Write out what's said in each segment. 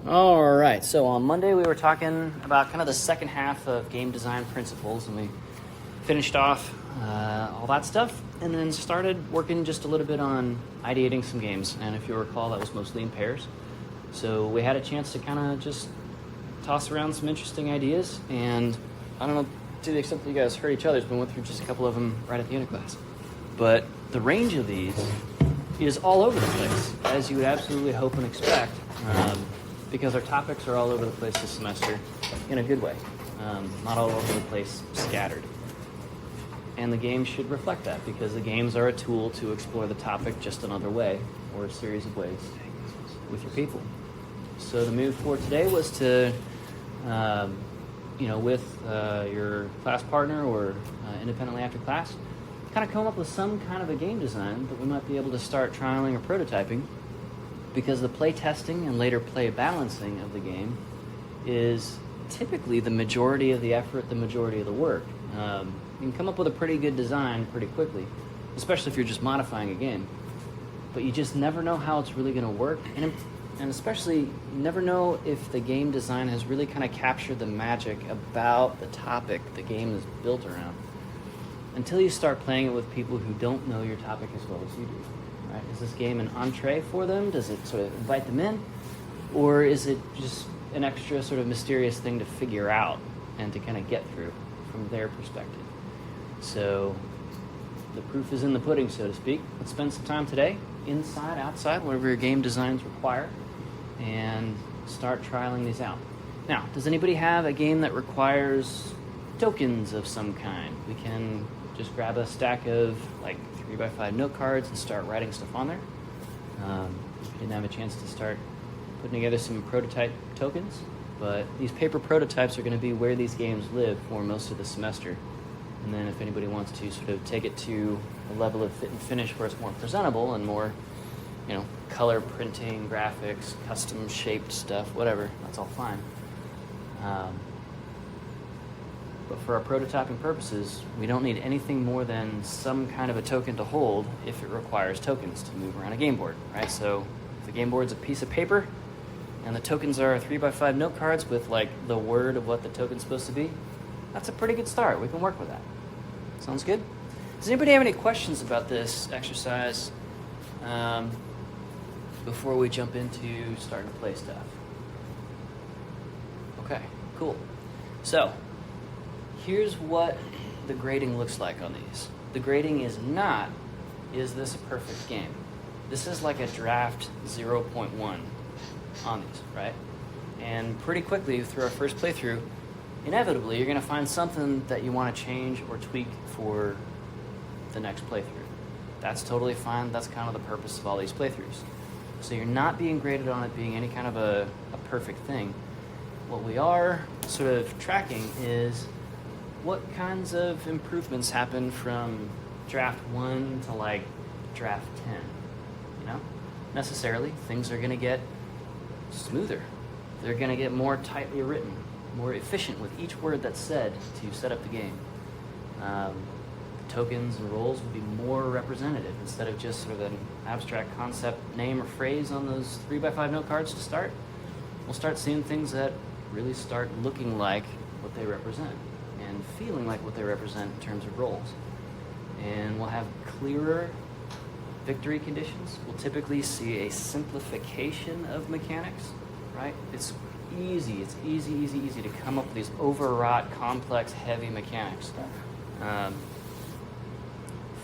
All right, so on Monday we were talking about kind of the second half of game design principles, and we finished off all that stuff and then started working just a little bit on ideating some games. And if you recall, that was mostly in pairs. So we had a chance to kind of just toss around some interesting ideas, and I don't know to the extent that you guys heard each other's, but we went through just a couple of them right at the end of class. But the range of these is all over the place, as you would absolutely hope and expect, because our topics are all over the place this semester in a good way, not all over the place scattered. And the games should reflect that, because the games are a tool to explore the topic just another way, or a series of ways, with your people. So the move for today was to, with your class partner or independently after class, kind of come up with some kind of a game design that we might be able to start trialing or prototyping, because the play testing and later play balancing of the game is typically the majority of the effort, the majority of the work. You can come up with a pretty good design pretty quickly, especially if you're just modifying a game, but you just never know how it's really going to work, and especially you never know if the game design has really kind of captured the magic about the topic the game is built around, until you start playing it with people who don't know your topic as well as you do. Right? Is this game an entree for them? Does it sort of invite them in? Or is it just an extra sort of mysterious thing to figure out and to kind of get through from their perspective? So the proof is in the pudding, so to speak. Let's spend some time today, inside, outside, whatever your game designs require, and start trialing these out. Now, does anybody have a game that requires tokens of some kind? We can just grab a stack of like 3x5 note cards and start writing stuff on there. If you didn't have a chance to start putting together some prototype tokens, but these paper prototypes are going to be where these games live for most of the semester. And then if anybody wants to sort of take it to a level of fit and finish where it's more presentable and more, color printing, graphics, custom shaped stuff, whatever, that's all fine. But for our prototyping purposes, we don't need anything more than some kind of a token to hold if it requires tokens to move around a game board, right? So if the game board's a piece of paper and the tokens are 3x5 note cards with like the word of what the token's supposed to be, that's a pretty good start. We can work with that. Sounds good? Does anybody have any questions about this exercise before we jump into starting to play stuff? Okay, cool. So here's what the grading looks like on these. The grading is not, is this a perfect game? This is like a draft 0.1 on these, right? And pretty quickly through our first playthrough, inevitably you're going to find something that you want to change or tweak for the next playthrough. That's totally fine. That's kind of the purpose of all these playthroughs. So you're not being graded on it being any kind of a perfect thing. What we are sort of tracking is what kinds of improvements happen from draft 1 to like draft 10, Necessarily, things are going to get smoother. They're going to get more tightly written, more efficient with each word that's said to set up the game. Tokens and roles will be more representative instead of just sort of an abstract concept name or phrase on those 3x5 note cards to start. We'll start seeing things that really start looking like what they represent and feeling like what they represent in terms of roles. And we'll have clearer victory conditions. We'll typically see a simplification of mechanics, right? It's easy to come up with these overwrought, complex, heavy mechanics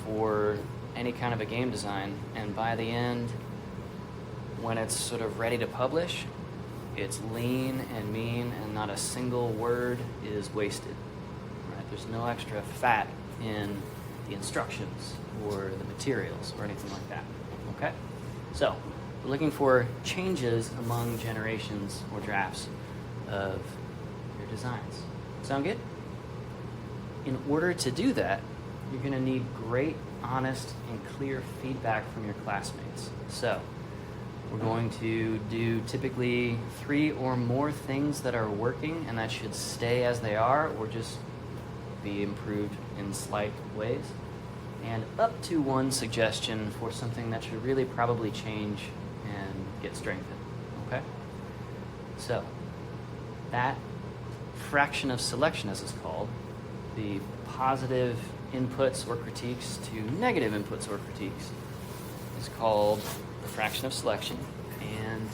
for any kind of a game design. And by the end, when it's sort of ready to publish, it's lean and mean and not a single word is wasted. Right? There's no extra fat in the instructions or the materials or anything like that. Okay? So, we're looking for changes among generations or drafts of your designs. Sound good? In order to do that, you're going to need great, honest, and clear feedback from your classmates. So, we're going to do typically 3 or more things that are working, and that should stay as they are or just be improved in slight ways. And up to 1 suggestion for something that should really probably change and get strengthened. Okay? So that fraction of selection, as it's called, the positive inputs or critiques to negative inputs or critiques, is called the fraction of selection. And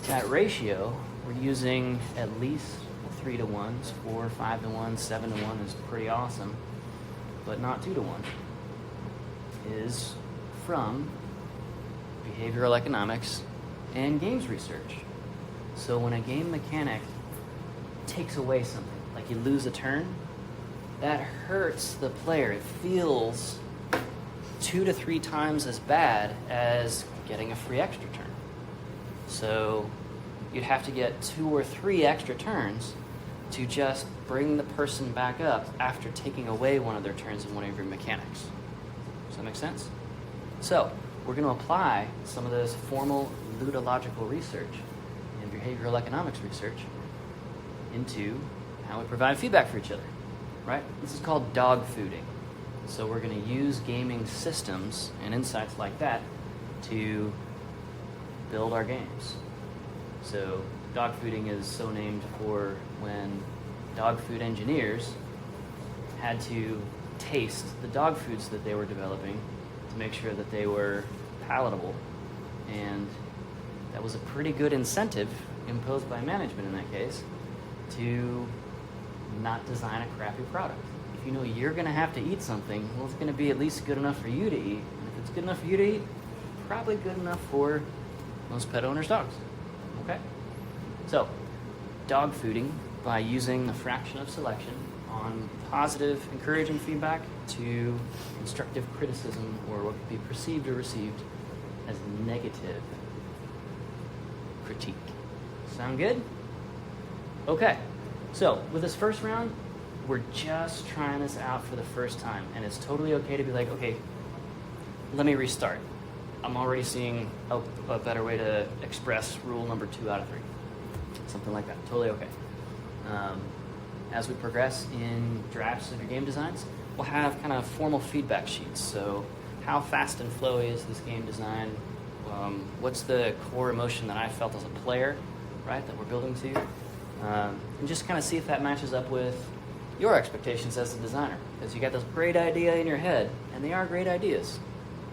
that ratio, we're using at least 3 to 1s, 4, 5 to 1, 7 to 1 is pretty awesome, but not 2 to 1, is from behavioral economics and games research. So when a game mechanic takes away something, like you lose a turn, that hurts the player. It feels 2 to 3 times as bad as getting a free extra turn. So you'd have to get 2 or 3 extra turns to just bring the person back up after taking away one of their turns in one of your mechanics. Does that make sense? So we're going to apply some of this formal ludological research and behavioral economics research into how we provide feedback for each other, right? This is called dog fooding. So we're going to use gaming systems and insights like that to build our games. So dog fooding is so named for when dog food engineers had to taste the dog foods that they were developing to make sure that they were palatable. And that was a pretty good incentive imposed by management in that case to not design a crappy product. If you know you're going to have to eat something, well, it's going to be at least good enough for you to eat. And if it's good enough for you to eat, probably good enough for most pet owners' dogs. Okay? So, dog fooding by using the fraction of selection on positive, encouraging feedback to constructive criticism or what could be perceived or received as negative critique. Sound good? Okay. So, with this first round, we're just trying this out for the first time, and it's totally okay to be like, okay, let me restart. I'm already seeing a better way to express rule number 2 out of 3. Something like that. Totally okay. As we progress in drafts of your game designs, we'll have kind of formal feedback sheets. So how fast and flowy is this game design? What's the core emotion that I felt as a player, right, that we're building to? And just kind of see if that matches up with your expectations as a designer. Because you got this great idea in your head, and they are great ideas.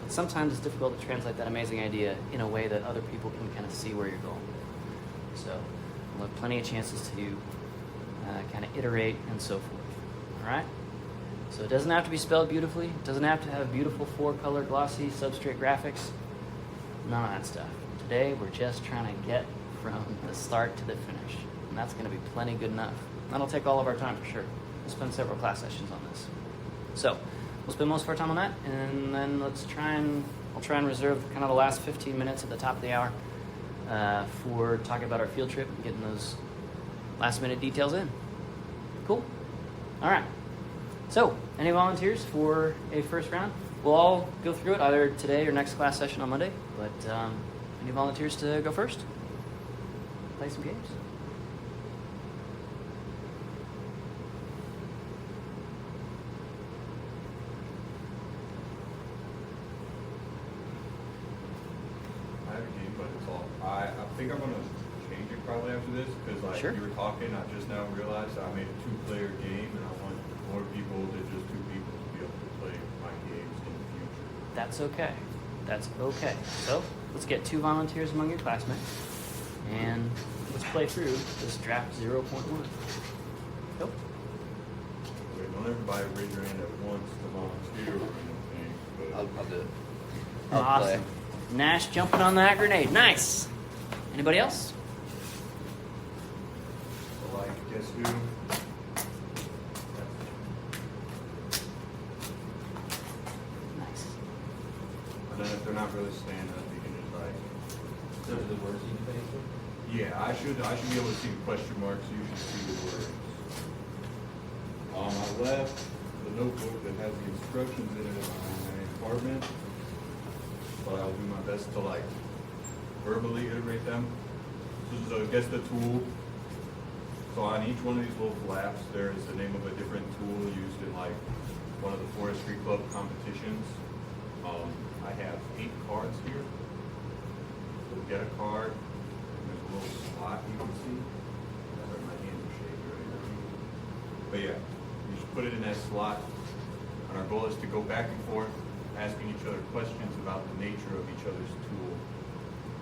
But sometimes it's difficult to translate that amazing idea in a way that other people can kind of see where you're going. So we'll have plenty of chances to kind of iterate and so forth. All right? So it doesn't have to be spelled beautifully. It doesn't have to have beautiful 4-color glossy substrate graphics. None of that stuff. Today we're just trying to get from the start to the finish. And that's going to be plenty good enough. That'll take all of our time for sure. We'll spend several class sessions on this. So we'll spend most of our time on that, and then I'll try and reserve kind of the last 15 minutes at the top of the hour for talking about our field trip and getting those last minute details in. Cool? All right. So, any volunteers for a first round? We'll all go through it either today or next class session on Monday, but any volunteers to go first? Play some games? I think I'm going to change it probably after this because like Sure. you were talking, I just now realized I made a 2-player game and I want more people than just 2 people to be able to play my games in the future. That's okay. That's okay. So, let's get 2 volunteers among your classmates, and let's play through this draft 0.1. Go. Wait, don't everybody raise your hand at once to volunteer or anything. But I'll do it. Awesome. Nash jumping on that grenade. Nice. Anybody else? so like, guess who? Nice. And then if they're not really standing up, you can just like. So the words you face Yeah, I should be able to see the question marks. You should see the words. On my left, the notebook that has the instructions in it in my apartment. But I'll do my best to like verbally iterate them. So I guess the tool. So on each one of these little flaps, there is the name of a different tool used in like one of the forestry club competitions. I have 8 cards here. So get a card. And there's a little slide slot you can see. Sorry, my hands are shaking right now. But yeah, you just put it in that slot. And our goal is to go back and forth, asking each other questions about the nature of each other's tool,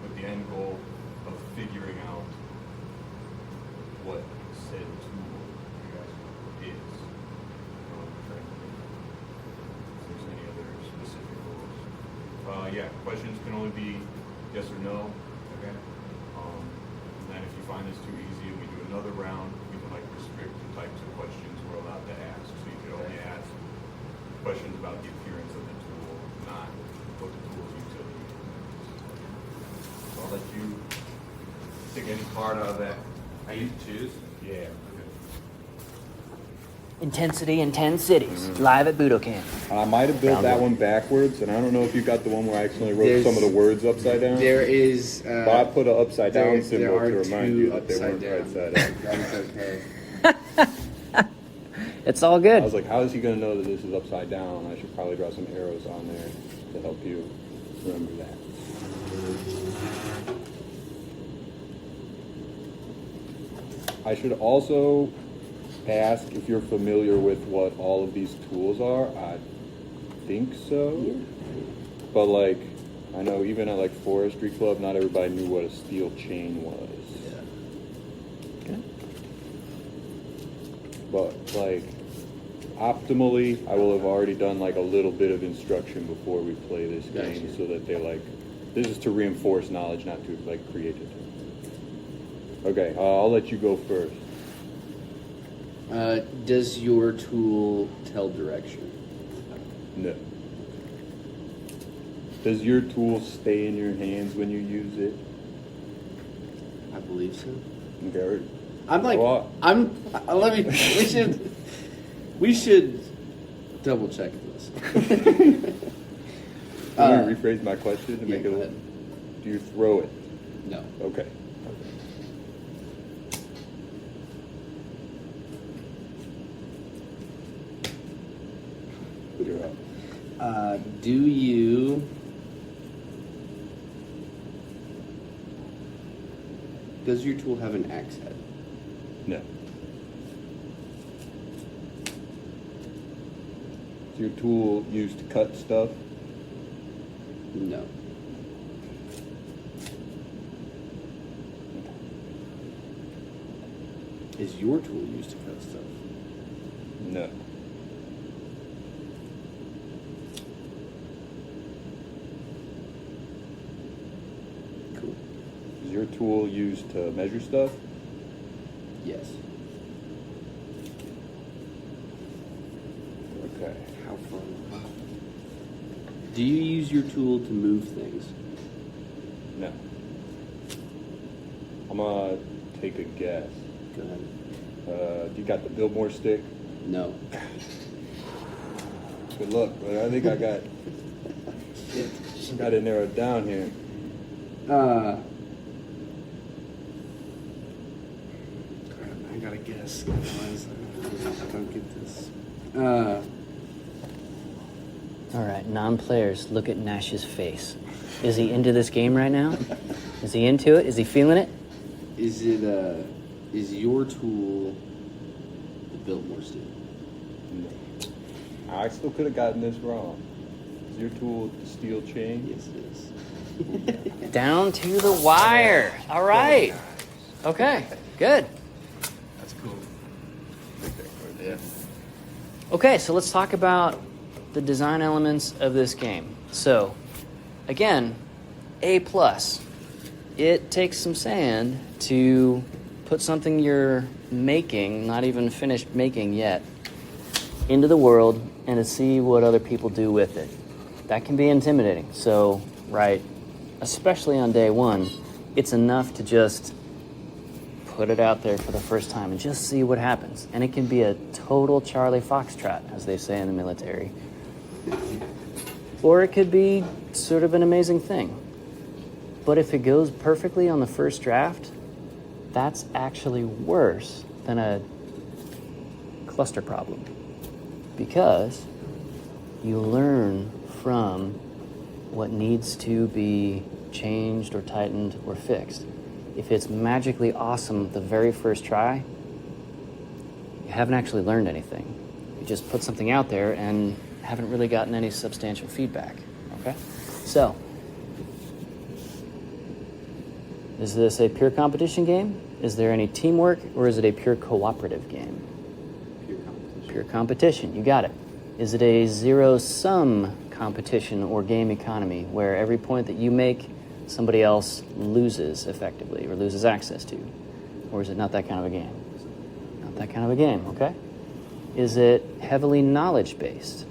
with the end goal of figuring out what said tool you guys is. Trying to think if there's any other specific goals. Yeah, questions can only be yes or no. Okay. And then if you find this too easy and we do another round, we can like restrict the types of questions we're allowed to ask. So you could only ask questions about the appearance of the tool, not what the tool's utility is. So I'll let you pick any card out of that. I used to choose. Yeah. Intensity in 10 cities, live at Budokan. I might have built Round that one. one backwards, and I don't know if you got the one where I accidentally wrote There's- some of the words upside down. There is. But I put an upside down there symbol are to remind two you that they upside weren't down. right side up. That's okay. It's all I good. was like, how is he going to know that this is upside down? I should probably draw some arrows on there to help you remember that. I should also ask if you're familiar with what all of these tools are. I think so. But like, I know even at like Forestry Club, not everybody knew what a steel chain was. Okay. But like, optimally, I will have already done like a little bit of instruction before we play this game, Gotcha. so that they like, this is to reinforce knowledge, not to like create it. Okay, I'll let you go first. Does your tool tell direction? No. Does your tool stay in your hands when you use it? I believe so. Okay. I'm like, Well, let me. We should double check this. Let me rephrase my question to yeah, make go it. ahead. Do you throw it? No. Okay. You're up. Do you? Does your tool have an axe head? No. Is your tool used to cut stuff? No. Is your tool used to cut stuff? No. Cool. Is your tool used to measure stuff? Yes. Okay. How fun. Do you use your tool to move things? No. I'm gonna take a guess. Go ahead. You got the Biltmore stick? No. Good luck, but I think I got it narrowed down here. Crap, I gotta guess. Otherwise, I don't get this. All right, non-players, look at Nash's face. Is he into this game right now? Is he into it? Is he feeling it? Is it is your tool the Biltmore stick? No. I still could have gotten this wrong. Is your tool the steel chain? Yes, it is. Down to the wire. All right. Okay, good. That's cool. Yeah. Okay, so let's talk about the design elements of this game. So, again, A+. It takes some sand to put something you're making, not even finished making yet, into the world and to see what other people do with it. That can be intimidating. So, right, especially on day one, it's enough to just put it out there for the first time and just see what happens. And it can be a total Charlie Foxtrot, as they say in the military. Or it could be sort of an amazing thing. But if it goes perfectly on the first draft, that's actually worse than a cluster problem. Because you learn from what needs to be changed or tightened or fixed. if it's magically awesome the very first try, you haven't actually learned anything. You just put something out there and haven't really gotten any substantial feedback. Okay? So, is this a pure competition game? Is there any teamwork, or is it a pure cooperative game? Pure competition. Pure competition, you got it. Is it a zero-sum competition or game economy where every point that you make, somebody else loses effectively or loses access to? Or is it not that kind of a game? Not that kind of a game, okay? Is it heavily knowledge-based?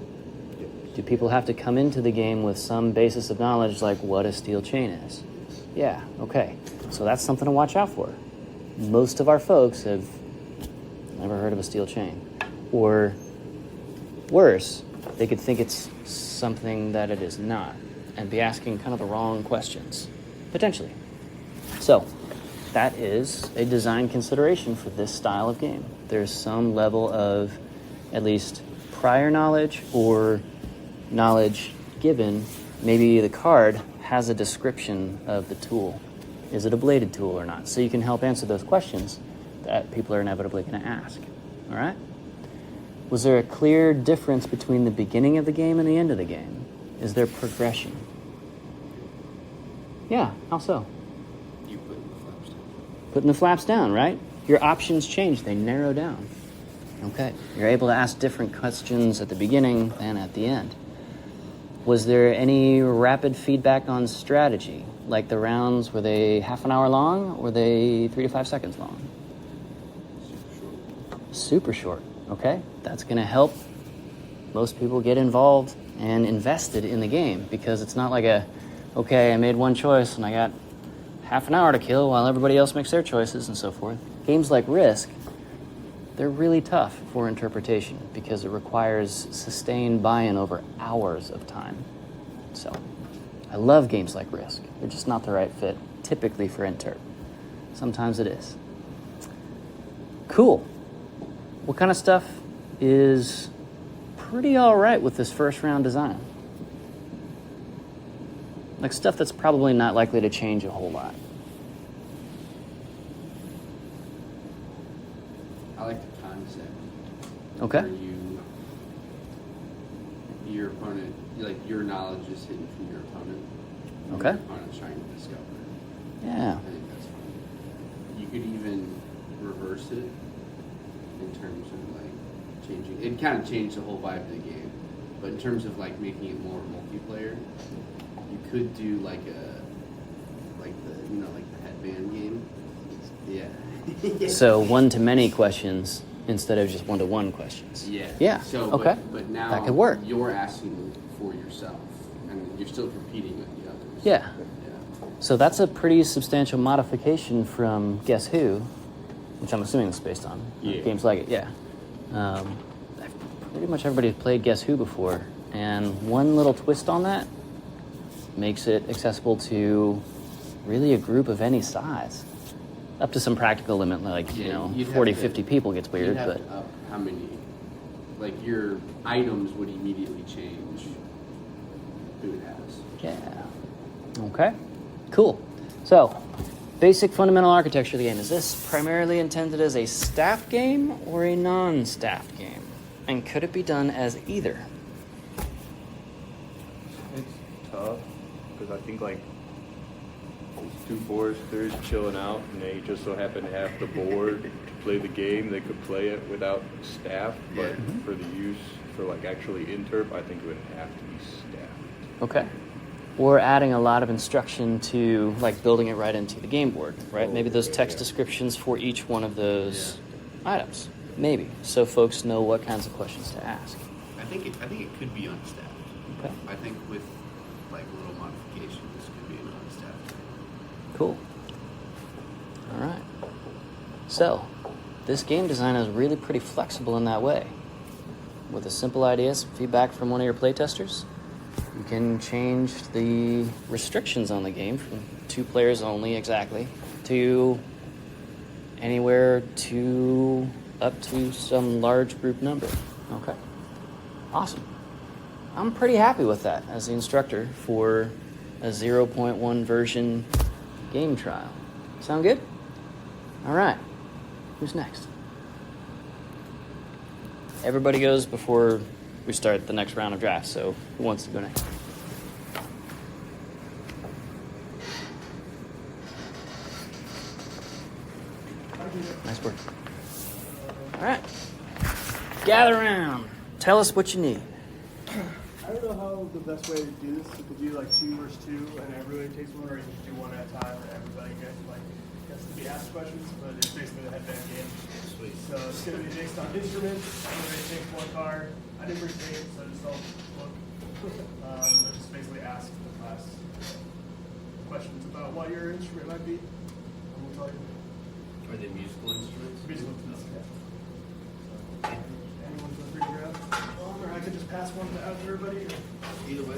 Do people have to come into the game with some basis of knowledge like what a steel chain is? Yeah, okay. So that's something to watch out for. Most of our folks have never heard of a steel chain. Or worse, they could think it's something that it is not and be asking kind of the wrong questions, potentially. So that is a design consideration for this style of game. There's some level of at least prior knowledge or knowledge given. Maybe the card has a description of the tool. Is it a bladed tool or not? So you can help answer those questions that people are inevitably going to ask. All right? Was there a clear difference between the beginning of the game and the end of the game? Is there progression? Yeah, how so? You put in the flaps down. Putting the flaps down, right? Your options change, they narrow down. Okay, you're able to ask different questions at the beginning than at the end. Was there any rapid feedback on strategy? Like the rounds, were they half an hour long or were they 3 to 5 seconds long? Super short, okay? That's gonna help most people get involved and invested in the game because it's not like okay, I made one choice and I got half an hour to kill while everybody else makes their choices and so forth. Games like Risk, they're really tough for interpretation because it requires sustained buy-in over hours of time. So, I love games like Risk. They're just not the right fit, typically for interp. Sometimes it is. Cool. What kind of stuff is pretty all right with this first round design? Like stuff that's probably not likely to change a whole lot. I like the concept. Okay. Where your opponent, like your knowledge is hidden from your opponent. And Okay. Your opponent's trying to discover it. Yeah. I think that's fun. You could even reverse it in terms of like changing. It kind of changed the whole vibe of the game, but in terms of like making it more multiplayer, you could do like the headband game. Yeah. So one-to-many questions instead of just one-to-one questions. Yeah. Yeah. So, Okay. But now That could work. You're asking for yourself, and you're still competing with the others. Yeah. Yeah. So that's a pretty substantial modification from Guess Who, which I'm assuming it's based on. Yeah. Games like it, yeah. Pretty much everybody's played Guess Who before, and one little twist on that makes it accessible to really a group of any size. Up to some practical limit, like, Yeah, you'd have 40, to- 50 people gets weird, You'd have but to up how many? Like your items would immediately change who it has. yeah. Okay, cool. So, basic fundamental architecture of the game. Is this primarily intended as a staff game or a non-staff game? And could it be done as either? It's tough because I think like these two foresters chilling out, and they just so happen to have the board to play the game. They could play it without staff, but for the use for like actually interp, I think it would have to be staff. Okay. Or adding a lot of instruction to, like, building it right into the game board, right? Oh, Maybe those okay, text yeah. descriptions for each one of those items. Maybe. So folks know what kinds of questions to ask. I think it could be unstaffed. Okay. I think with like a little modification, this could be an unstaffed. Cool. All right. So, this game design is really pretty flexible in that way. With a simple idea, some feedback from one of your playtesters, you can change the restrictions on the game from 2 players only exactly to anywhere to up to some large group number. Okay. Awesome. I'm pretty happy with that as the instructor for a 0.1 version game trial. Sound good? All right. Who's next? Everybody goes before we start the next round of drafts, so who wants to go next? Nice work. All right. Gather around. Tell us what you need. I don't know how the best way to do this. You could do like 2 versus 2, and everybody takes one, or you just do one at a time, and everybody gets to be asked questions. But it's basically the headband game. Sweet. So it's gonna be based on instruments. Everybody takes one card. I didn't bring tape, so just don't look. But just basically ask the class questions about what your instrument might be, and we'll tell you. Are they musical instruments? Musical instruments, yeah. Anyone feel free to grab one, or I could just pass one out to everybody. Or... Either way.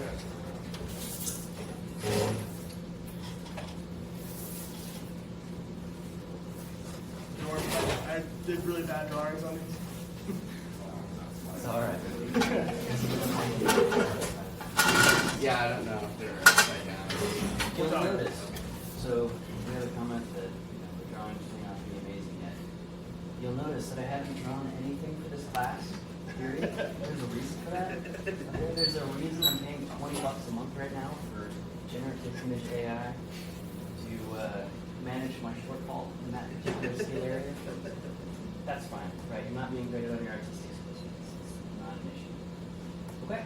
I did really bad drawings on these. It's all right. Yeah, I don't know if they're upside down. You'll notice. So we have a comment that the drawings may not be amazing yet. You'll notice that I haven't drawn anything for this class. Period. There's a reason for that. Okay, there's a reason I'm paying $20 a month right now for generative image AI to manage my shortfall in that particular skill area. That's fine, right? You're not being graded on your artistic skills. It's not an issue. Okay.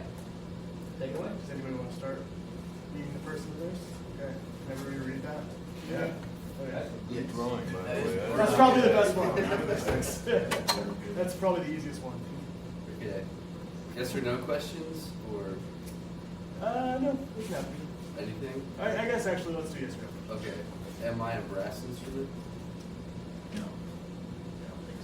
Take it away. Does anybody want to start being the person of this? Okay. Can everybody read that? Yeah. Okay. Good drawing, by the way. That's probably the best one. That's probably the easiest one. Okay. Yes or no questions or No, we can have anything? I guess actually let's do yes or no. Okay. Am I a brass instrument? No. I don't think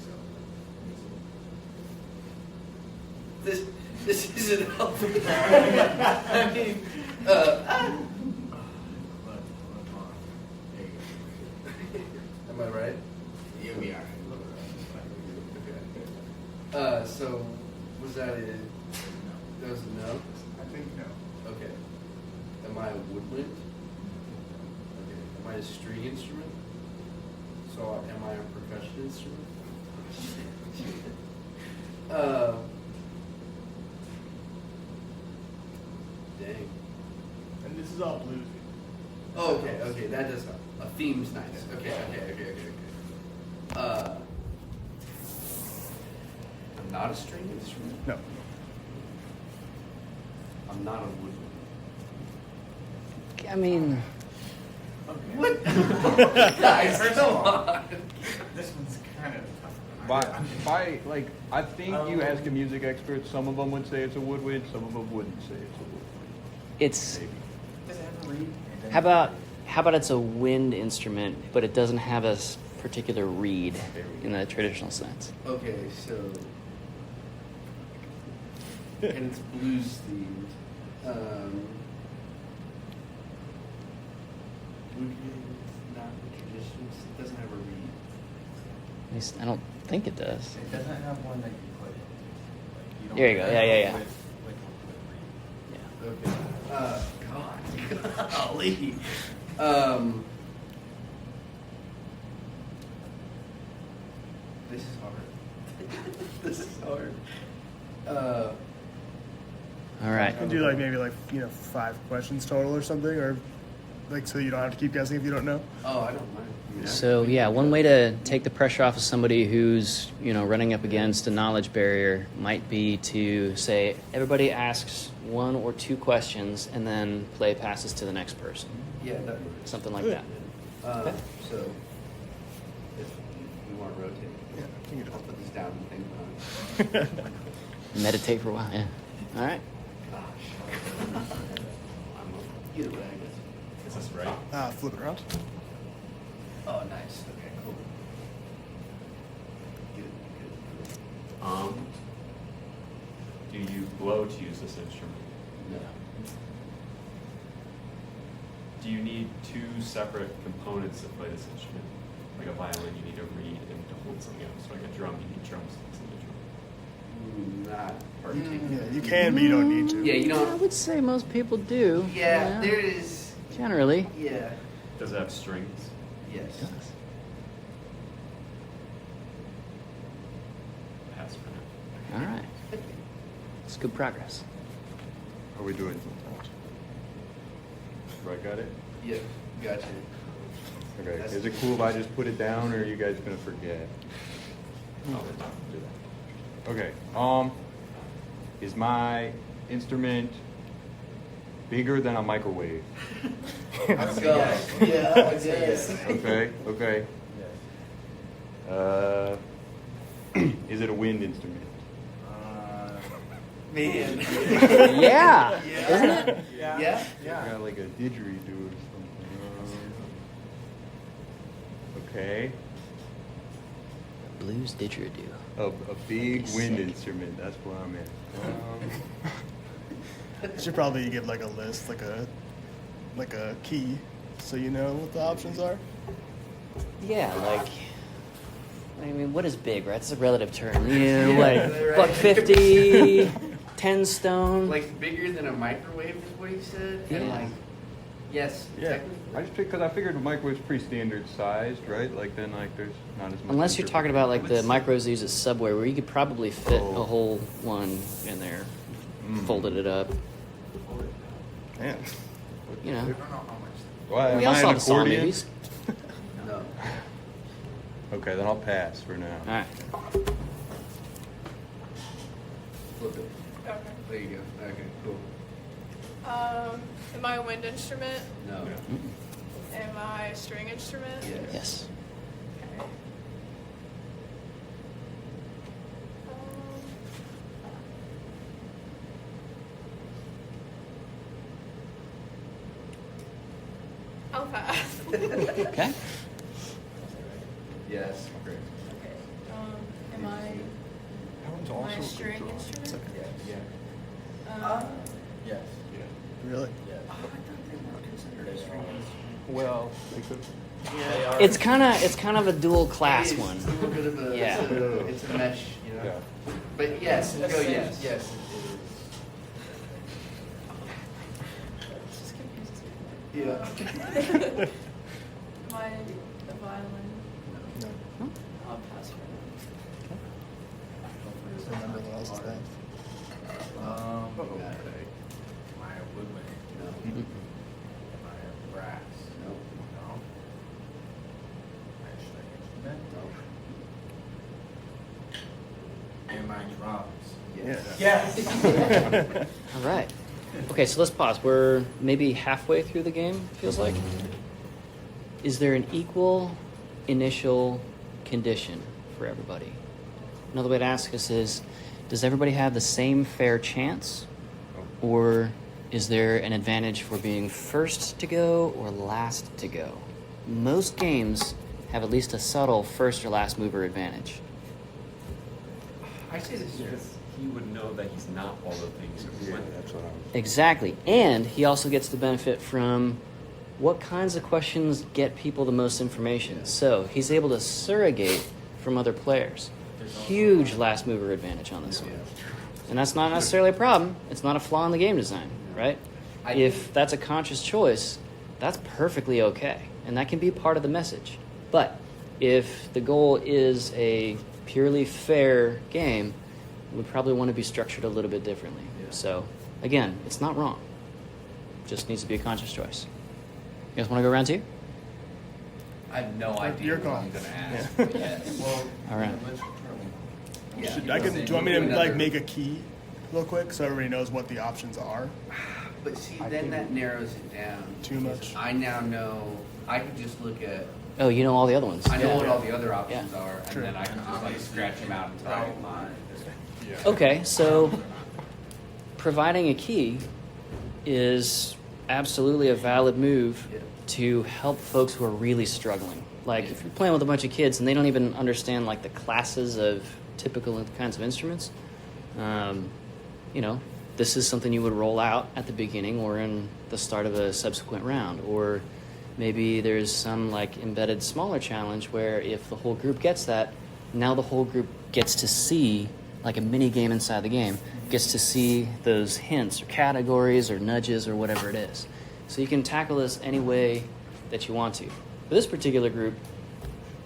so. This isn't helping. I mean, am I right? Yeah, we are. Okay. So was that a that was a no? I think no. Okay. Am I a woodwind? Okay. Am I a string instrument? So am I a percussion instrument? Dang. And this is all blues. Oh, okay, that does help. A theme's nice. Okay. I'm not a string instrument. No. I'm not a woodwind. I mean, What? Guys, come on. This one's kind of tough. I think you ask a music expert, some of them would say it's a woodwind, some of them wouldn't say it's a woodwind. it's. Does it have a reed? How about it's a wind instrument, but it doesn't have a particular reed in the traditional sense? Okay, so and it's blues themed. Woodwind, not the traditions. It doesn't have a reed. At least I don't think it does. It doesn't have one that you put in. Like, don't There you go. have Yeah. with Yeah. Okay. God, golly. This is hard. This is hard. All right. You can do maybe 5 questions total or something, or so you don't have to keep guessing if you don't know. Oh, I don't mind. So yeah, one way to take the pressure off of somebody who's running up against a knowledge barrier might be to say everybody asks 1 or 2 questions and then play passes to the next person, Yeah, that works. something like that. Okay. So, if we want to rotate, Yeah, you can I'll put this down and think about it. Meditate for a while. Yeah. All right. Gosh. Either way, I guess. Is this right? Flip it around. Oh, nice. Okay, cool. Good. Do you blow to use this instrument? No. Do you need 2 separate components to play this instrument? Like a violin, you need a reed and to hold something else. Like a drum, you need drumsticks and a drum. Not particularly. Yeah, you can, but you don't need to. Yeah, you I don't. would say most people do. Yeah, there is. Generally. Yeah. Does it have strings? Yes. Pass for now. All right. It's good progress. Are we doing? I got it? Yeah, gotcha. Okay. That's- Is it cool if I just put it down, or are you guys gonna forget? I'll do that. Okay. Is my instrument bigger than a microwave? Let's go. Yeah, I would say yes. Okay. Okay. Is it a wind instrument? Man. Yeah. Isn't it? Yeah? I got like a didgeridoo or something. Okay. Blues didgeridoo. A big wind instrument. That's where I'm at. You should probably give like a list, like a key, so you know what the options are. Yeah, like, I mean, what is big, right? It's a relative term. You know, like, $150, 10 stone. Like bigger than a microwave is what he said? And Yeah. like, yes, Yeah. technically. I just because I figured a microwave's pretty standard sized, right? Like then like there's not as much. Unless you're talking about like the micros they use at Subway, where you could probably fit Oh. a whole one in there, folded it up. Man. You know, Well, we am all I saw an the Saw accordion? movies. No. Okay, then I'll pass for now. All right. Flip it. Okay. There you go. Okay, cool. Am I a wind instrument? No. Am I a string instrument? Yes. Yes. Okay. I'll pass. Okay. Yes. Great. Okay. Am I a string instrument? Yes. Really? Well, they could. It's kind of a dual class one. It's a little bit of a, Yeah. it's a mesh, you know? Yeah. But yes, go yes. This just confuses me. Yeah. Am I a violin? No. I'll pass for now. Remember what else is that? Okay. Am I a woodwind? No. Mm-mm. Am I a brass? No. No. Am I a string instrument? Am I drums? Yes. All right. Okay, so let's pause. We're maybe halfway through the game, it feels like. Is there an equal initial condition for everybody? Another way to ask this is, does everybody have the same fair chance? Or is there an advantage for being first to go or last to go? Most games have at least a subtle first or last mover advantage. I say this is Because he would know that he's not all the things he Yeah, went. that's what I'm. Exactly. And he also gets to benefit from what kinds of questions get people the most information. So he's able to surrogate from other players. Huge last mover advantage on this one. And that's not necessarily a problem. It's not a flaw in the game design, right? If that's a conscious choice, that's perfectly okay. And that can be part of the message. But if the goal is a purely fair game, we probably want to be structured a little bit differently. So, again, it's not wrong. Just needs to be a conscious choice. You guys want to go around two? I have no idea Your what call. I'm gonna ask. Yeah. But yes. All right. Yeah. Do you want me to like make a key real quick so everybody knows what the options are? But see, then that narrows it down. Too much. I now know, I could just look at, Oh, you know all the other ones. I know Yeah. what all the other options Yeah. are, and True. then I can just like scratch them out until I get mine. Okay, so providing a key is absolutely a valid move Yeah. to help folks who are really struggling. Like if you're playing with a bunch of kids and they don't even understand like the classes of typical kinds of instruments, you know, this is something you would roll out at the beginning or in the start of a subsequent round. Or maybe there's some like embedded smaller challenge where if the whole group gets that, now the whole group gets to see like a mini game inside the game, gets to see those hints or categories or nudges or whatever it is. So you can tackle this any way that you want to. For this particular group,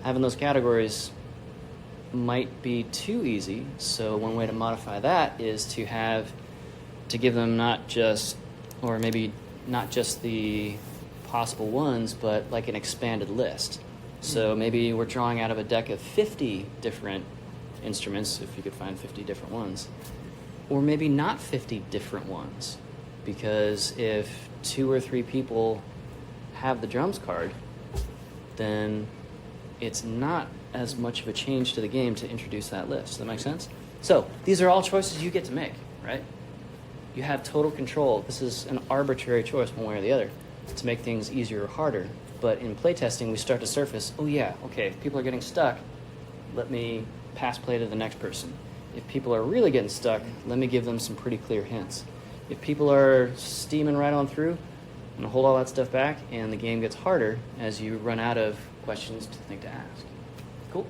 having those categories might be too easy. So one way to modify that is to give them not just, or maybe not just the possible ones, but like an expanded list. So maybe we're drawing out of a deck of 50 different instruments, if you could find 50 different ones, or maybe not 50 different ones, because if 2 or 3 people have the drums card, then it's not as much of a change to the game to introduce that list. Does that make sense? So these are all choices you get to make, right? You have total control. This is an arbitrary choice one way or the other to make things easier or harder. But in playtesting, we start to surface, oh yeah, okay, if people are getting stuck, let me pass play to the next person. If people are really getting stuck, let me give them some pretty clear hints. If people are steaming right on through, I'm going to hold all that stuff back, and the game gets harder as you run out of questions to think to ask. Cool?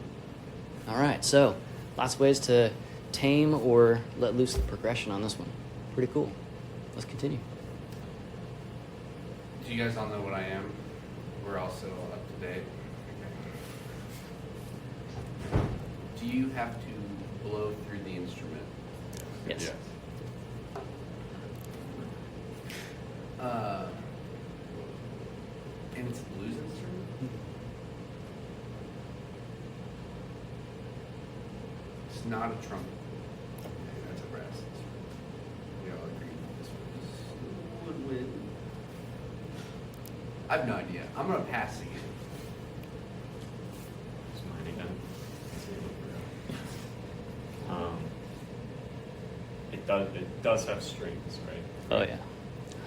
All right, so lots of ways to tame or let loose the progression on this one. Pretty cool. Let's continue. Do you guys all know what I am? We're also up to date. Do you have to blow through the instrument? Yes. And it's a blues instrument? It's not a trumpet. Okay, that's a brass instrument. We all agree this one is woodwind. I have no idea. I'm gonna pass again. It's mine again. It does have strings, right? Oh, yeah.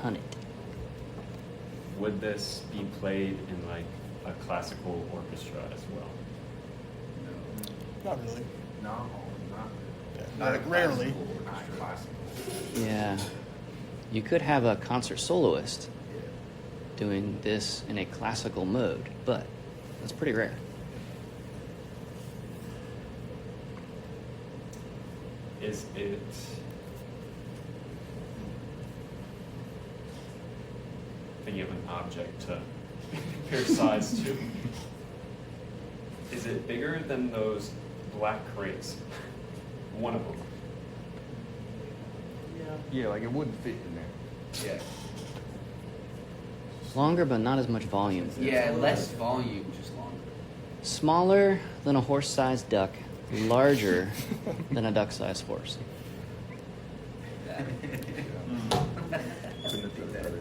Hunt it. Would this be played in like a classical orchestra as well? Not really. No, not Not rarely. not classical. Yeah. You could have a concert soloist doing this in a classical mode, but that's pretty rare. Is it thinking of an object to compare size to? Is it bigger than those black crates? One of them. Yeah, like it wouldn't fit in there. Yeah. Longer, but not as much volume. Yeah, less volume, just longer. Smaller than a horse-sized duck, larger than a duck-sized horse. That. Couldn't have done better.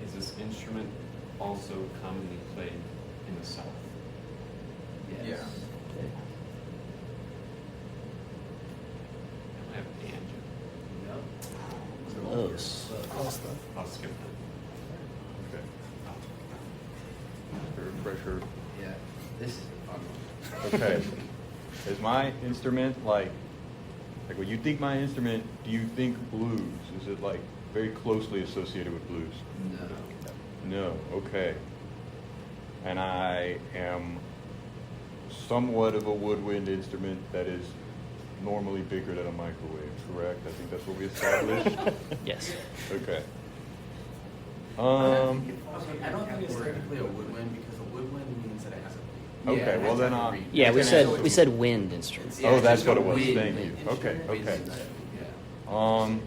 Is this instrument also commonly played in the South? Yes. I have banjo. No. Close. I'll skip that. Okay. For refresher. Yeah. This is a fun one. Okay. Is my instrument like when you think my instrument, do you think blues? Is it like very closely associated with blues? No. No. Okay. And I am somewhat of a woodwind instrument that is normally bigger than a microwave, correct? I think that's what we established. Yes. Okay. I don't think it's technically a woodwind because a woodwind means that it has a beat. Okay, Yeah, well then that's Yeah, we Okay. said wind instrument, Oh, that's just what a it was. wind Thank you. Okay, instrument. okay. Yeah.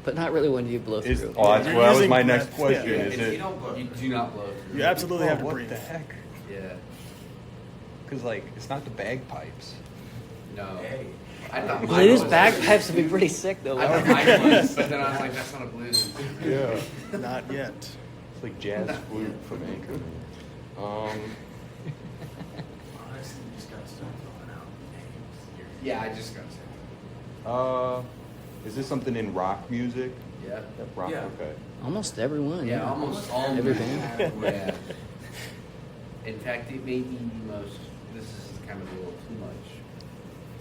but not really when you blow Is, through. oh, that's You're what that was using my breath, next question. yeah. Is You it? don't blow. You do not blow through. You absolutely have to what breathe. the heck? Yeah. Because like it's not the bagpipes. No. Hey. I thought mine Blues was- bagpipes would be pretty sick, though. I thought mine was, but then I was like, that's not a blues. Yeah. Not yet. It's like jazz flute from Anchorman. Honestly, you just gotta start throwing out names. Yeah, I just got to Is this something in rock music? say. Yeah. Rock. Yeah. Okay. Almost every one. Yeah, almost all Every music. band. Yeah. In fact, it may be the most, this is kind of a little too much,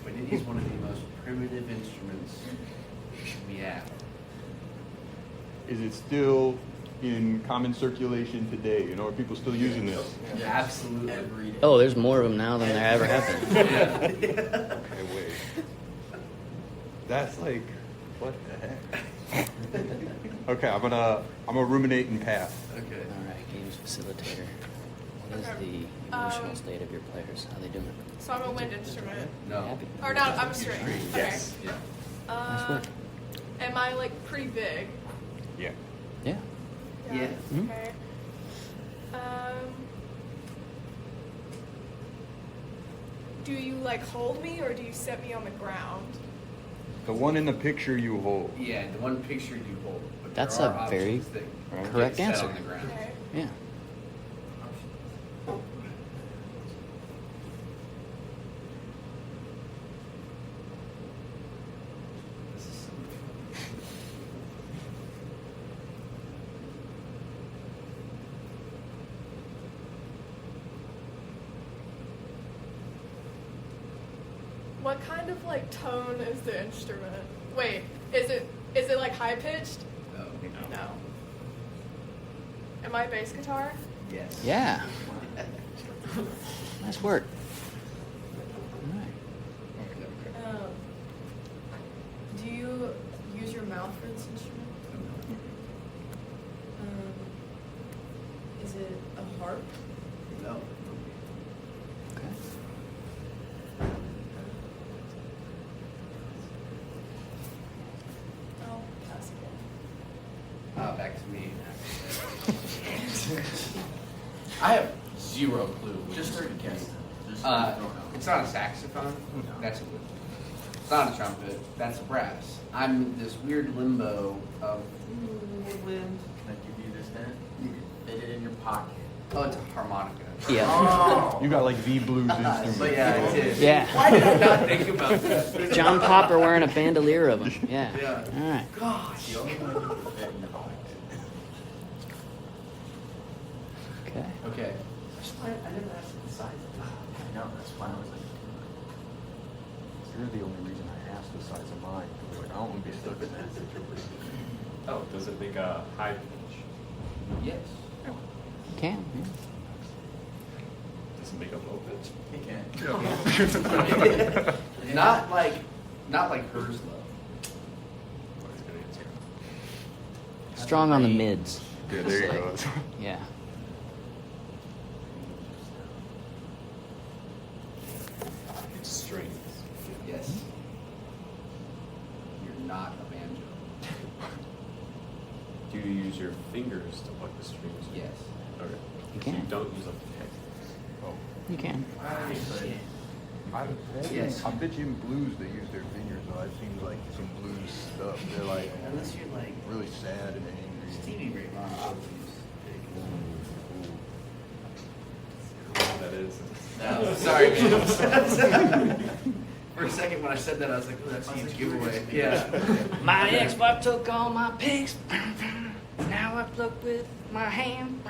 but it is one of the most primitive instruments we have. Is it still in common circulation today? You know, are people still using this? Yeah, absolutely. Every day. Oh, there's more of them now than there ever have been. Okay, wait. That's like, what the heck? Okay, I'm gonna ruminate and pass. Okay. All right, games facilitator. What is Okay. the emotional state of your players? How they doing? So I'm a wind instrument. No. Happy? Or not, I'm a string. Okay. Yes. Yeah. Nice work. Am I like pretty big? Yeah. Yeah. Yeah. Mhm. Okay. Do you like hold me or do you set me on the ground? The one in the picture you hold. Yeah, the one picture you hold. But That's there a are very options that correct get set answer. on the ground. Okay. Yeah. This is so much fun. What kind of like tone is the instrument? Wait, is it like high pitched? No. No. Am I a bass guitar? Yes. Yeah. Nice work. All right. Do you use your mouth for this instrument? Is it a harp? No. Okay. Oh, pass again. Back to me. I have zero clue. Just start guessing. Just It's not a saxophone. That's a wood. It's not a trumpet. That's a brass. I'm in this weird limbo of woodwind. Can I give you this hint? You can fit it in your pocket. Oh, it's a harmonica. Yeah. Oh! You got like the blues instrument. But yeah, it is. Yeah. Why did I not think about that? John Popper wearing a bandolier of them. Yeah. Yeah. All right. Gosh. The only one you can fit in your pocket. Okay. Okay. I never asked the size of it. I know, that's why I was like, You're the only reason I asked the size of mine. Like, I don't want to be stuck in that situation. Oh, does it make a high pitch? Yes. You can. Yeah. Does it make a low pitch? he can. Not like hers though. That's a good answer. Strong on the mids. Yeah, there you go. Yeah. It's strings. Yes. You're not a banjo. Do you use your fingers to pluck the strings? Yes. Okay. You So you can. don't use a pick. Oh. You can. Yes. I bet you in blues they use their fingers, though. It seems like some blues stuff. They're like Unless you're like really sad and angry. Stevie Ray Vaughan always That is. No, sorry, man. For a second when I said that, I was like, oh, that's a huge giveaway. Yeah. My ex-wife took all my pics. Now I pluck with my hand.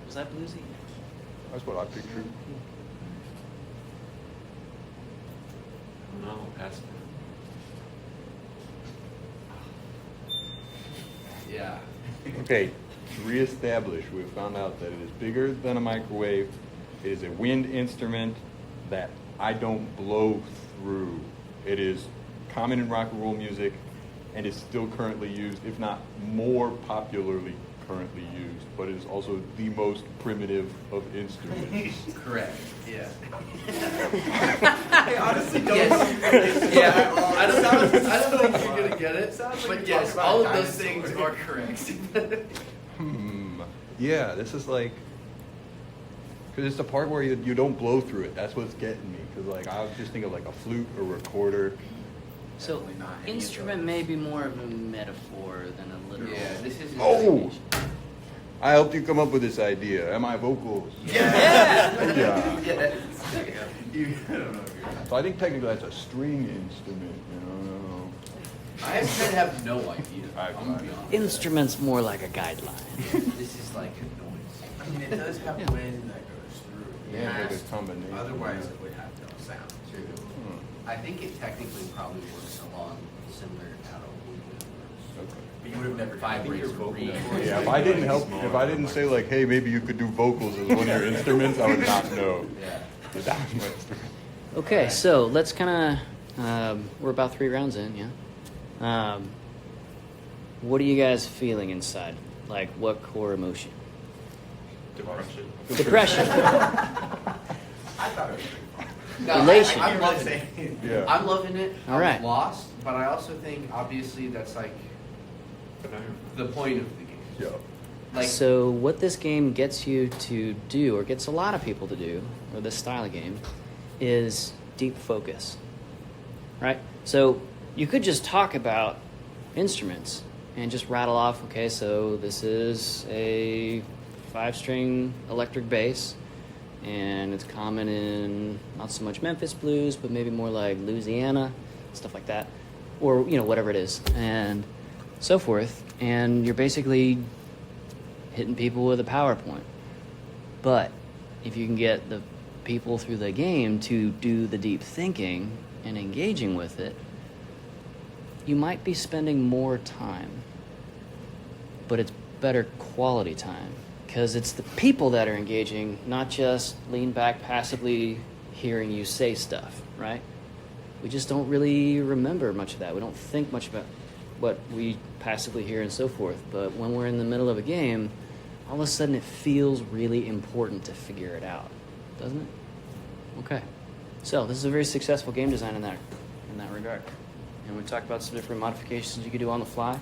Was that bluesy? That's what I pictured. No, that's. Yeah. Okay, to reestablish, we found out that it is bigger than a microwave. It is a wind instrument that I don't blow through. It is common in rock and roll music and is still currently used, if not more popularly currently used, but it is also the most primitive of instruments. Correct. Yeah. I honestly don't. Yes. Yeah. I don't think you're gonna get it. Sounds like But you're yes, talking all about of those dinosaurs. things are correct. Yeah, this is like, because it's the part where you don't blow through it. That's what's getting me. Because like I just think of like a flute or recorder. So, Definitely not any of instrument those. may be more of a metaphor than a literal. Yeah, this is. Oh! I helped you come up with this idea. Am I vocals? Yeah! Yeah. Yes. You, I don't know if you're. So I think technically that's a string instrument, you know. I tend to have no idea. I- I'm gonna be honest. Instrument's more like a guideline. This is like a noise. I mean, it does have Yeah. wind that goes through. It Yeah, but has it's combination. to. Otherwise, it would have no sound. True. I think it technically probably works along similar to how a woodwind works. But you would have never Vibrates vocal. read. Yeah, if I didn't help, if I didn't say like, hey, maybe you could do vocals as one of your instruments, I would not know. Yeah. That was my instrument. Okay, so let's kind of, we're about 3 rounds in, yeah? What are you guys feeling inside? Like, what core emotion? Depression. Depression. I thought it was pretty fun. No, Relation. I'm loving it. Yeah. I'm loving it. All I right. was lost, but I also think obviously that's like But now you're the point of the game. Yeah. Like So what this game gets you to do, or gets a lot of people to do, or this style of game, is deep focus, right? So you could just talk about instruments and just rattle off, okay, so this is a 5-string electric bass, and it's common in not so much Memphis blues, but maybe more like Louisiana, stuff like that, or, you know, whatever it is, and so forth, and you're basically hitting people with a PowerPoint. But if you can get the people through the game to do the deep thinking and engaging with it, you might be spending more time, but it's better quality time because it's the people that are engaging, not just lean back passively hearing you say stuff, right? We just don't really remember much of that. We don't think much about what we passively hear and so forth. But when we're in the middle of a game, all of a sudden it feels really important to figure it out, doesn't it? Okay. So this is a very successful game design in that regard. And we talked about some different modifications you could do on the fly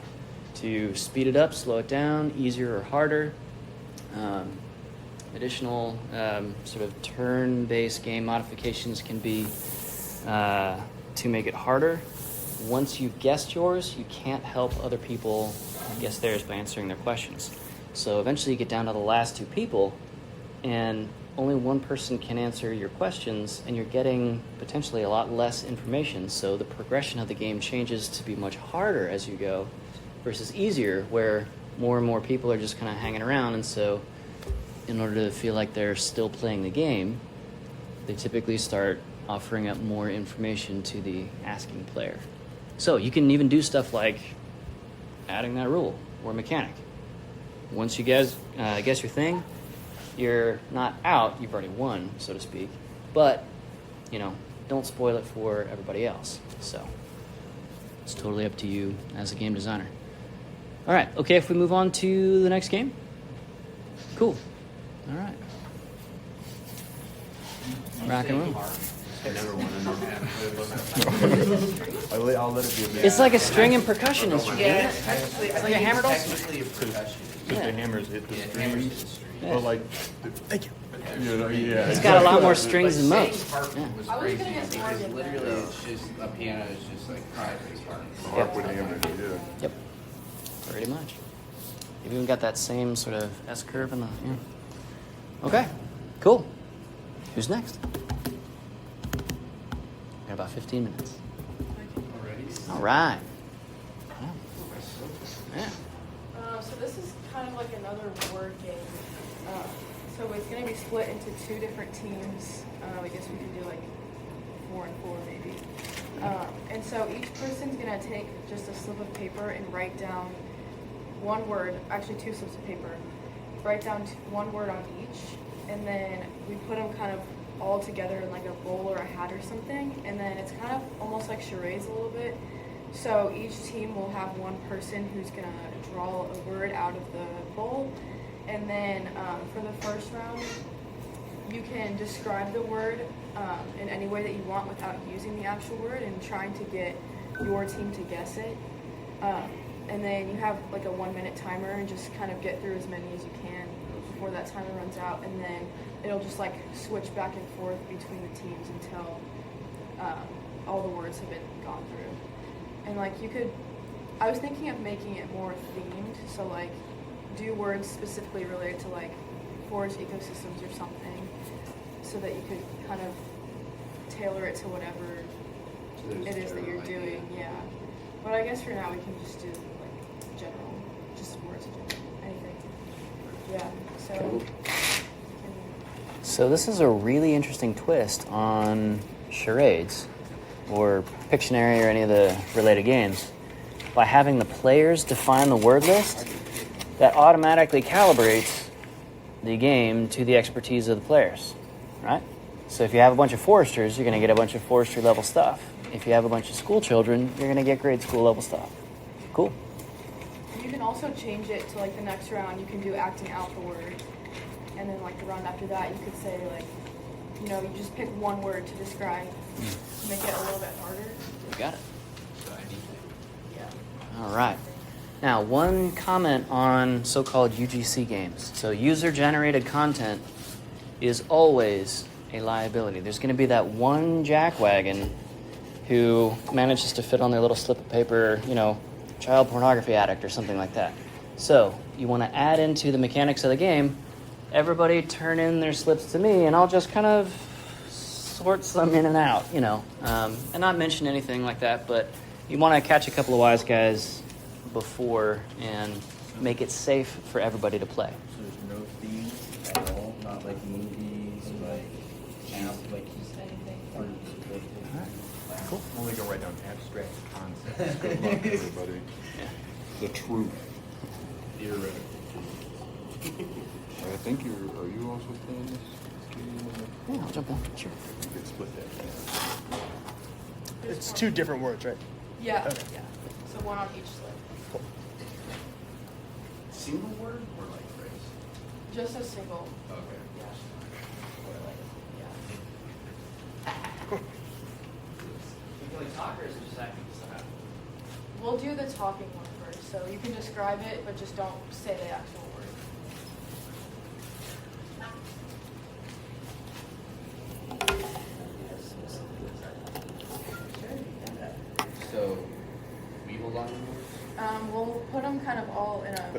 to speed it up, slow it down, easier or harder. Additional sort of turn-based game modifications can be to make it harder. Once you've guessed yours, you can't help other people guess theirs by answering their questions. So eventually you get down to the last 2 people, and only one person can answer your questions, and you're getting potentially a lot less information. So the progression of the game changes to be much harder as you go versus easier, where more and more people are just kind of hanging around. And so in order to feel like they're still playing the game, they typically start offering up more information to the asking player. So you can even do stuff like adding that rule or mechanic. Once you guys guess your thing, you're not out, you've already won, so to speak. But, you know, don't spoil it for everybody else. So it's totally up to you as a game designer. All right, okay, if we move on to the next game. Cool. All right. Rock and roll. I never want to know. I'll let it be a minute. It's like a string and percussion instrument, yeah, isn't it? technically, It's I like a think hammer it's dulcimer. technically a percussion. Because the hammers hit the Yeah, hammers hit strings. the string. Yeah. But like, thank you. You know, yeah. It's got a lot more strings than Saying most. harp Yeah. was I was crazy gonna get because started literally there. it's just a piano is just like five harp. Harp with hammers, yeah. Yep, pretty much. You've even got that same sort of S curve in the. Yeah. Okay, cool. Who's next? Got about 15 minutes. All right. Yeah. So this is kind of like another word game. So it's going to be split into 2 different teams. I guess we can do like 4 and 4 maybe. And so each person's going to take just a slip of paper and write down one word, actually 2 slips of paper. Write down one word on each, and then we put them kind of all together in like a bowl or a hat or something, and then it's kind of almost like charades a little bit. So each team will have one person who's going to draw a word out of the bowl, and then for the first round, you can describe the word in any way that you want without using the actual word and trying to get your team to guess it. And then you have like a 1-minute timer and just kind of get through as many as you can before that timer runs out, and then it'll just like switch back and forth between the teams until all the words have been gone through. And like I was thinking of making it more themed, so like do words specifically related to like forest ecosystems or something, so that you could kind of tailor it to whatever it is that you're doing. Yeah. But I guess for now we can just do like general, just words in general, anything. Yeah. So. So this is a really interesting twist on charades or Pictionary or any of the related games. by having the players define the word list, that automatically calibrates the game to the expertise of the players, right? So if you have a bunch of foresters, you're going to get a bunch of forestry level stuff. If you have a bunch of school children, you're going to get grade school level stuff. Cool. You can also change it to like the next round. You can do acting out the word, and then like the round after that, you could say like, you know, you just pick one word to describe, to make it a little bit harder. You got it. So anything. Yeah. All right. Now, one comment on so-called UGC games. So user-generated content is always a liability. There's going to be that one jackwagon who manages to fit on their little slip of paper, you know, child pornography addict or something like that. So you want to add into the mechanics of the game, everybody turn in their slips to me, and I'll just kind of sort some in and out, you know, and not mention anything like that, but you want to catch a couple of wise guys before and make it safe for everybody to play. So there's no themes at all, not like movies, like channels, like or Cool. I'm only gonna write down abstract concepts. Good luck, everybody. The truth. Theoretical. I think are you also playing this game? Yeah, I'll jump in. Sure. You could split that. It's two different words, right? Yeah. Okay. Yeah. So one on each slip. Single word or like phrase? Just a single. Okay. Yeah. Or like, yeah. Can we talk or is it just acting stuff? We'll do the talking one first. So you can describe it, but just don't say the actual word. So, we hold on to yours? We'll put them kind of all in a,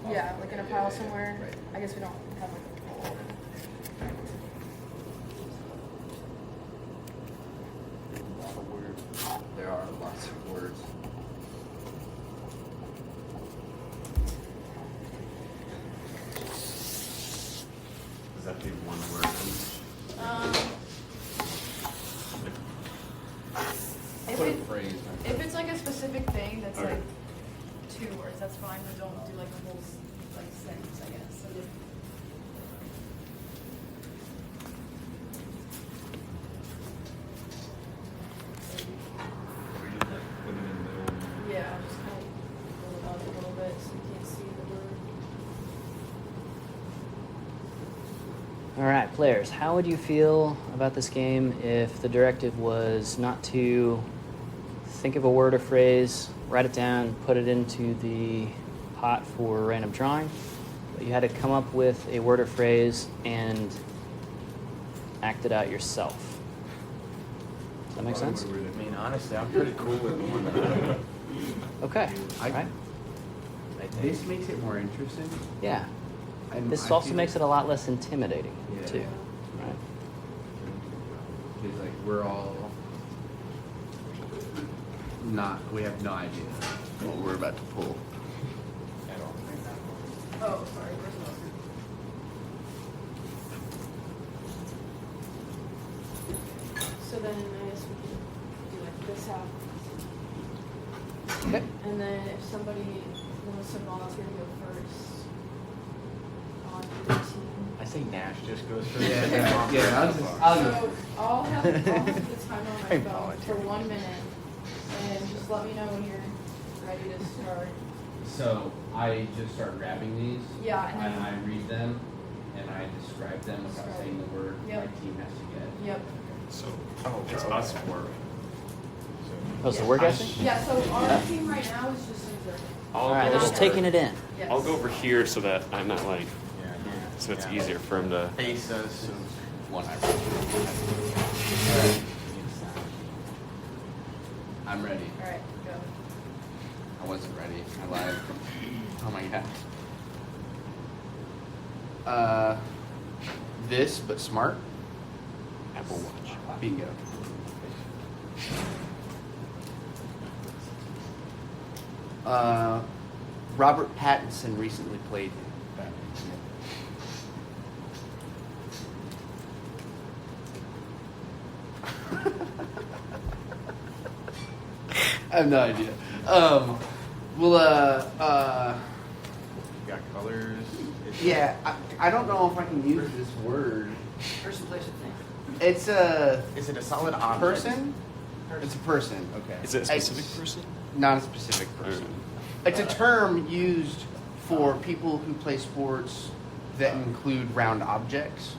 yeah, like in a pile somewhere. Right. I guess we don't have like a full order. A lot of words. There are lots of words. Does that be one word each? If Put a it, phrase. if it's like a specific thing that's Okay. like 2 words, that's fine, but don't do like a whole like sentence, I guess. So just, Or you just like put it in the middle. yeah, I'll just kind of pull it up a little bit so you can't see the word. All right, players, how would you feel about this game if the directive was not to think of a word or phrase, write it down, put it into the pot for random drawing, but you had to come up with a word or phrase and act it out yourself? Does that make sense? I mean, honestly, I'm pretty cool with one. Okay, all right. This makes it more interesting. Yeah. And This I also feel- makes it a lot less intimidating, Yeah. too. Right. Because like we're all not, we have no idea what we're about to pull. At all. Oh, sorry, where's the other? So then I guess we can do like this out. Okay. And then if somebody wants to volunteer to go first on either team. I say Nash just goes for Yeah, I'll just, So I'll have the timer on my I phone volunteer. for 1 minute, and just let me know when you're ready to start. So I just start grabbing these. Yeah, and then- I read them and I describe them without Describe. saying the word Yep. my team has to get. Yep. So it's us or Oh, so we're guessing? Yeah, so our team right now is just observing. All right, they're just taking it in. Yes. I'll go over here so that I'm not like, so it's easier for him to. Face us. one I I'm ready. All right, go. I wasn't ready. I lied. Oh my god. This, but smart. Apple Watch. Bingo. Robert Pattinson recently played Batman. I have no idea. Well, You got colors. It's- yeah, I don't know if I can use this word. Person, place, and thing. It's a Is it a solid object? person. It's a person. Okay. Is it a specific person? Not a specific person. It's a term used for people who play sports that include round objects.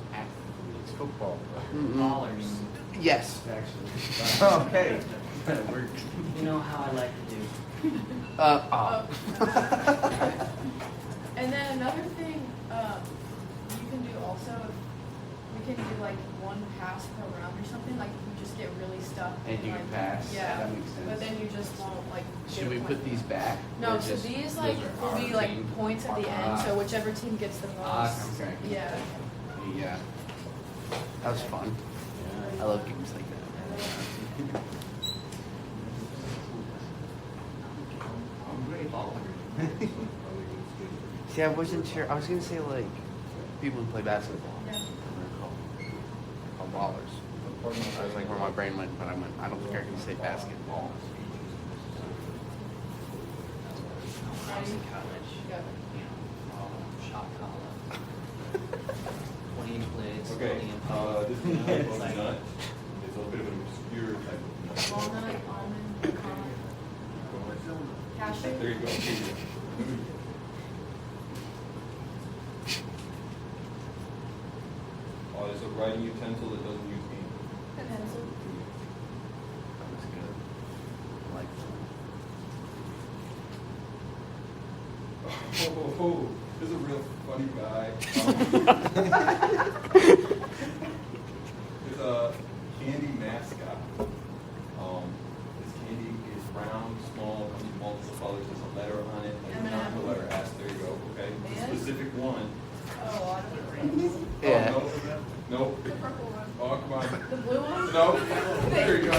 It's football. Ballers. Yes. Actually. Okay. You know how I like to do. And then another thing, you can do also, we can do like one pass per round or something, like if you just get really stuck. And you like, can pass. Yeah, That makes sense. but then you just won't like. Should get we a put point. these back? No, Or so just- these like will be like points at the end, so whichever team gets the most. Okay. Yeah. Yeah. That was fun. I love games like that. See, I wasn't sure. I was gonna say like people who play basketball. Yeah. Called ballers. I was like where my brain went, but I don't think I can say basketball. Ready? Go. Shot collar. 20-inch blades. Okay, 20-inch this is a type of nut. It's a bit of an obscure type of nut. Walnut, almond, pecan, cashew. There you go. Here you go. It's a writing utensil that doesn't use ink. A pencil. That was good. I like Oh, this is a real funny guy. It's a candy mascot. This candy is round, small, comes in multiple colors. There's a letter on it, like not the letter S. There you go. Okay, the And? specific one. Oh, I don't know. Yeah. Oh, no. Nope. The purple one. Oh, come on. The blue one? No. There you go.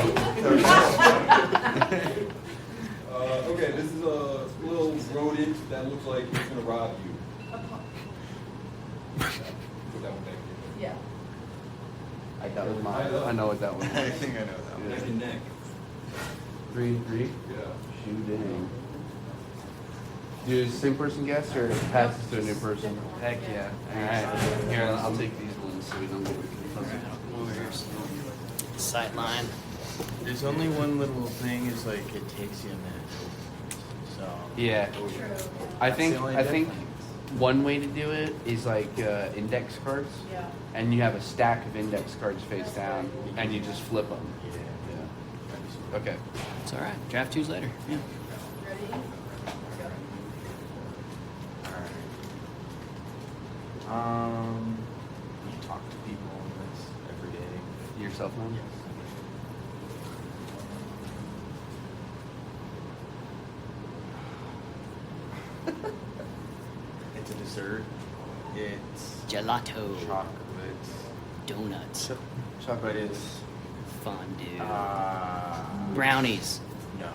Okay, this is a little rodent that looks like it's gonna rob you. A pump. Put that one back in. Yeah. that was mine. I know what that one I is. think I know that one. Neck and neck. 3-3. Yeah. Shoot dang. Do the same person guess or pass this to a new person? Heck yeah. Alright. Here, I'll take these ones so we don't get confused. Over here. Sight line. There's only one little thing is like it takes you a minute. So. Yeah. True. I That's think the only I think difference. one way to do it is like index cards, Yeah. and you have a stack of index cards face down, and you just flip them. Yeah. Okay. It's all right. Draft twos later. Yeah. Ready? Go. You talk to people on this every day. Your cell phone. It's a dessert. It's Gelato. chocolate. Donuts. Chocolate is Fondue. brownies. Brownies. No.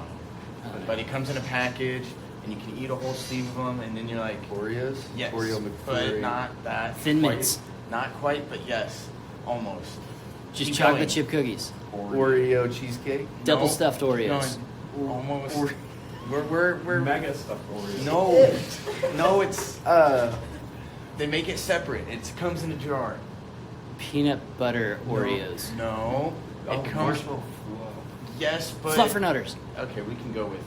But it comes in a package, and you can eat a whole sleeve of them, and then you're like, Oreos. yes, Oreo but McFlurry. not that. Thin quite. Mints. Not quite, but yes, almost. Just Keep chocolate going. chip cookies. Oreo cheesecake. Double No, stuffed keep Oreos. going. Almost. We're Mega stuffed Oreos. no, it's Uh, they make it separate. It comes in a jar. Peanut butter Oreos. No, it comes. Yes, but Fluffernutters. okay, we can go with.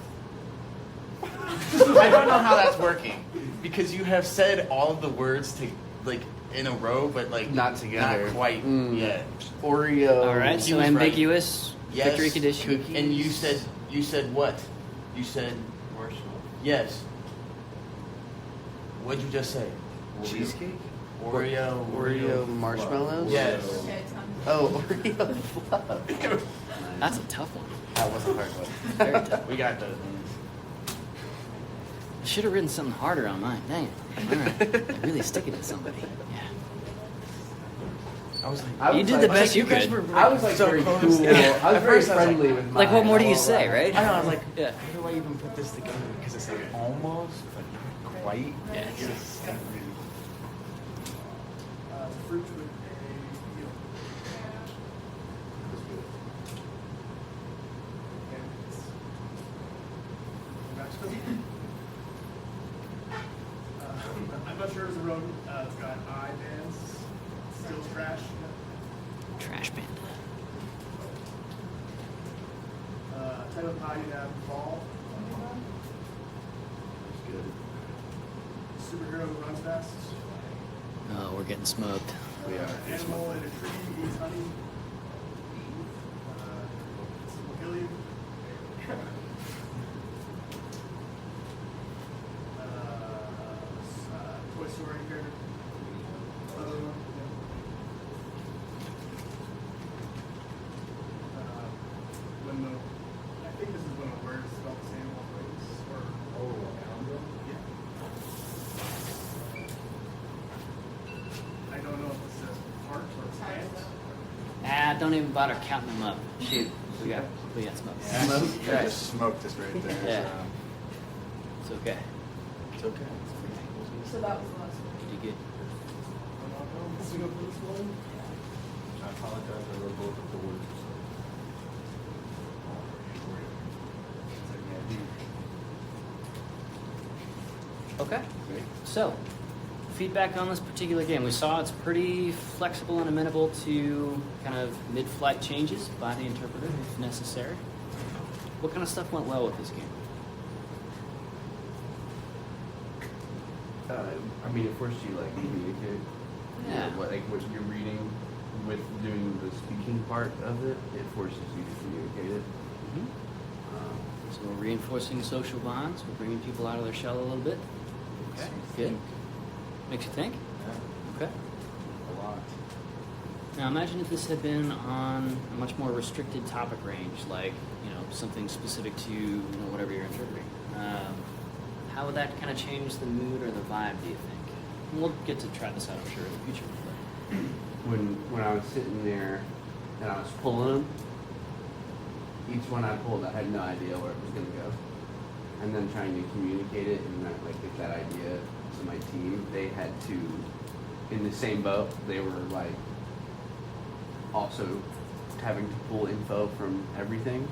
I don't know how that's working because you have said all of the words to like in a row, but like Not together. not quite Mm. yet. Oreo. All right. he So was right. ambiguous. Yes, Victory condition. cookie. And you said what? You said Marshmallow. yes. What'd you just say? Cheesecake. Oreo. Oreo marshmallows. Yes. Okay, time. Oh, Oreo fluff. That's a tough one. That was a hard one. Very tough. We got those ones. I should have written something harder on mine. Dang it. All right. Really sticking to somebody. Yeah. I was like, I You was did like- the best you guys could. were I was like so very close. cool. Yeah. I was At very first I was like- friendly with my. Like, what more do you say, right? I know. I was like, Yeah. how do I even put this together? Because it's like almost, but not quite. Yeah. Fruit with a peel. Okay. It's got eye bands, still trash. Trash Panda. Type of pie you have ball. It's good. Superhero who runs fast. Oh, we're getting smoked. We are. Animal in a tree eats honey. Will kill you. Toy Story character. Limbo. I think this is one of the words spelled the same both ways. Or yeah. I don't know if it says heart or plant. Don't even bother counting them up. Shoot, we got smoked. Yeah, I just smoked this right there. Yeah. So. It's okay. It's okay. So that was the last one. You good? I apologize. I wrote both of the words. Okay. So, feedback on this particular game. We saw it's pretty flexible and amenable to kind of mid-flight changes by the interpreter if necessary. What kind of stuff went well with this game? I mean, it forced you like communicate. Yeah. What you're reading with doing the speaking part of it, it forces you to communicate it. So we're reinforcing social bonds. We're bringing people out of their shell a little bit. Okay, good. Makes you think? Yeah, Okay. a lot. Now imagine if this had been on a much more restricted topic range, like, something specific to, whatever you're interpreting. How would that kind of change the mood or the vibe, do you think? And we'll get to try this out, I'm sure, in the future. But When I was sitting there and I was pulling them, each one I pulled, I had no idea where it was going to go. And then trying to communicate it and get that idea to my team, they had to, in the same boat, they were also having to pull info from everything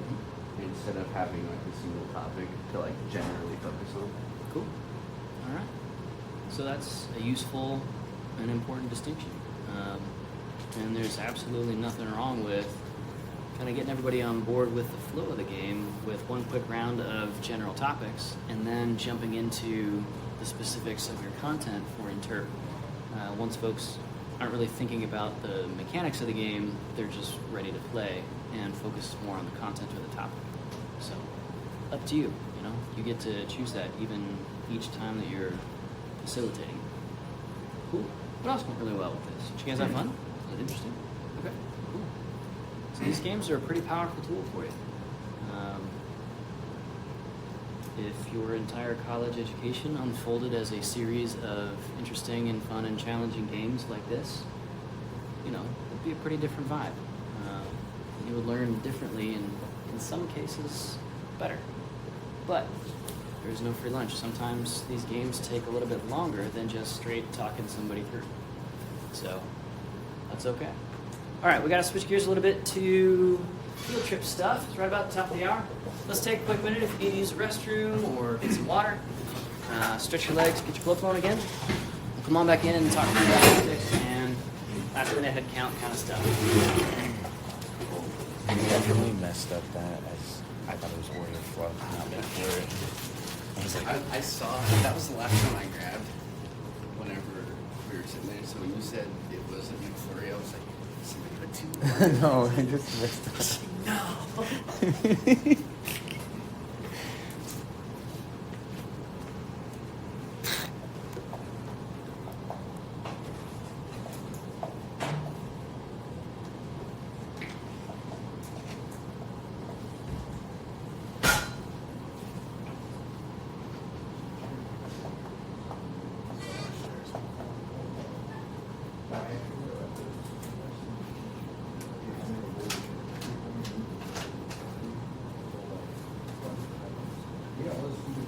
instead of having a single topic to generally focus on. cool. All right. So that's a useful and important distinction. And there's absolutely nothing wrong with kind of getting everybody on board with the flow of the game with one quick round of general topics and then jumping into the specifics of your content for interp. Once folks aren't really thinking about the mechanics of the game, they're just ready to play and focus more on the content or the topic. So, up to you, you get to choose that even each time that you're facilitating. Cool. What else went really well with this? Did you guys have fun? Was it interesting? Okay, cool. So these games are a pretty powerful tool for you. If your entire college education unfolded as a series of interesting and fun and challenging games like this, it'd be a pretty different vibe. You would learn differently and in some cases better. But there's no free lunch. Sometimes these games take a little bit longer than just straight talking somebody through. So that's okay. All right, we got to switch gears a little bit to field trip stuff. It's right about the top of the hour. Let's take a quick minute if you need to use the restroom or get some water. Stretch your legs, get your blood flowing again. We'll come on back in and talk about tactics and last minute head count kind of stuff. We definitely messed up that as I thought it was warrior flow, not warrior. I was like, I saw that was the last one I grabbed whenever we were sitting there. So when you said it was a McFlurry, I was like, somebody put two. no, I just messed up. No. Yeah, let's do it.